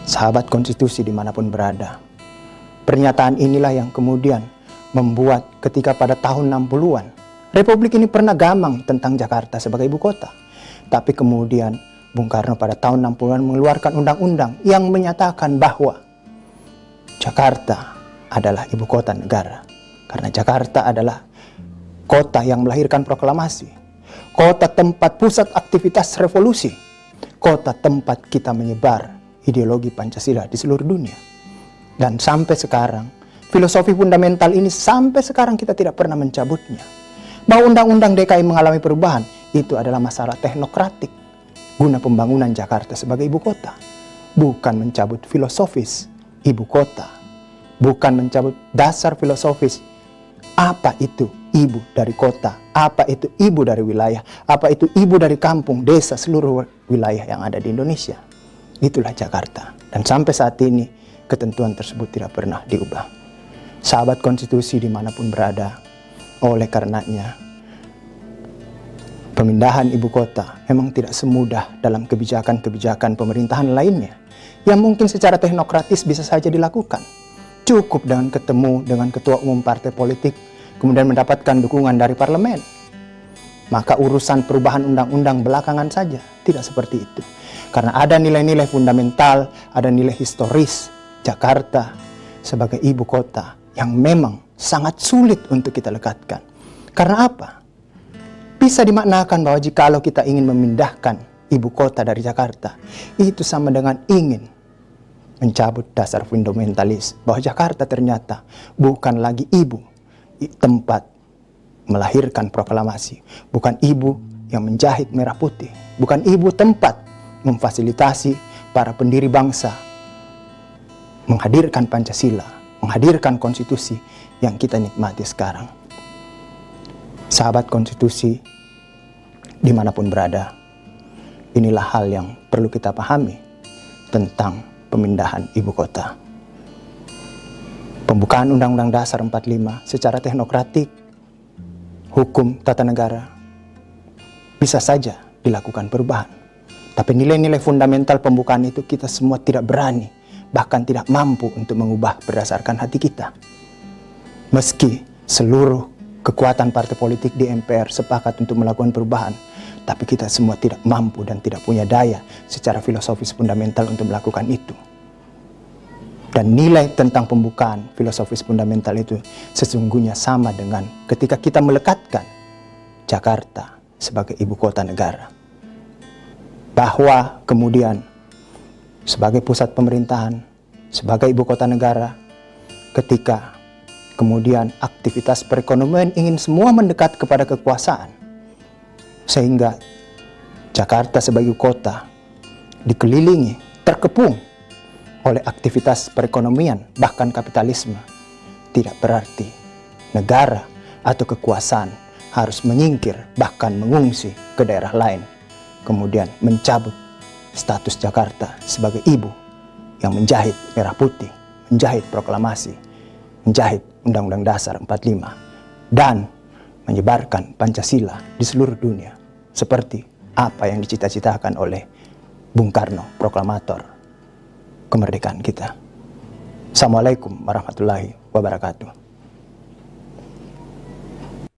Sahabat konstitusi dimanapun berada, pernyataan inilah yang kemudian membuat ketika pada tahun 60-an, Republik ini pernah gamang tentang Jakarta sebagai ibu kota. Tapi kemudian Bung Karno pada tahun 60-an mengeluarkan undang-undang yang menyatakan bahwa Jakarta adalah ibu kota negara. Karena Jakarta adalah kota yang melahirkan proklamasi, kota tempat pusat aktivitas revolusi, kota tempat kita menyebar ideologi Pancasila di seluruh dunia. Dan sampai sekarang, filosofi fundamental ini sampai sekarang kita tidak pernah mencabutnya. Bahwa Undang-Undang DKI mengalami perubahan, itu adalah masalah teknokratik guna pembangunan Jakarta sebagai ibu kota. Bukan mencabut filosofis ibu kota, bukan mencabut dasar filosofis apa itu ibu dari kota, apa itu ibu dari wilayah, apa itu ibu dari kampung, desa, seluruh wilayah yang ada di Indonesia. Itulah Jakarta. Dan sampai saat ini ketentuan tersebut tidak pernah diubah. Sahabat konstitusi dimanapun berada, oleh karenanya pemindahan ibu kota memang tidak semudah dalam kebijakan-kebijakan pemerintahan lainnya yang mungkin secara teknokratis bisa saja dilakukan. Cukup dengan ketemu dengan ketua umum partai politik, kemudian mendapatkan dukungan dari parlemen. Maka urusan perubahan undang-undang belakangan saja. Tidak seperti itu. Karena ada nilai-nilai fundamental, ada nilai historis Jakarta sebagai ibu kota yang memang sangat sulit untuk kita lekatkan. Karena apa? Bisa dimaknakan bahwa jikalau kita ingin memindahkan ibu kota dari Jakarta, itu sama dengan ingin mencabut dasar fundamentalis bahwa Jakarta ternyata bukan lagi ibu tempat melahirkan proklamasi, bukan ibu yang menjahit merah putih, bukan ibu tempat memfasilitasi para pendiri bangsa menghadirkan Pancasila, menghadirkan konstitusi yang kita nikmati sekarang. Sahabat konstitusi dimanapun berada, inilah hal yang perlu kita pahami tentang pemindahan ibu kota. Pembukaan Undang-Undang Dasar 45 secara teknokratik, hukum tata negara, bisa saja dilakukan perubahan. Tapi nilai-nilai fundamental pembukaan itu kita semua tidak berani, bahkan tidak mampu untuk mengubah berdasarkan hati kita. Meski seluruh kekuatan partai politik di MPR sepakat untuk melakukan perubahan, tapi kita semua tidak mampu dan tidak punya daya secara filosofis fundamental untuk melakukan itu. Dan nilai tentang pembukaan filosofis fundamental itu sesungguhnya sama dengan ketika kita melekatkan Jakarta sebagai ibu kota negara. Bahwa kemudian sebagai pusat pemerintahan, sebagai ibu kota negara, ketika kemudian aktivitas perekonomian ingin semua mendekat kepada kekuasaan, sehingga Jakarta sebagai kota dikelilingi, terkepung oleh aktivitas perekonomian, bahkan kapitalisme. Tidak berarti negara atau kekuasaan harus menyingkir, bahkan mengungsi ke daerah lain, kemudian mencabut status Jakarta sebagai ibu yang menjahit merah putih, menjahit proklamasi, menjahit Undang-Undang Dasar 45, dan menyebarkan Pancasila di seluruh dunia, seperti apa yang dicita-citakan oleh Bung Karno, proklamator kemerdekaan kita. Assalamualaikum warahmatullahi wabarakatuh.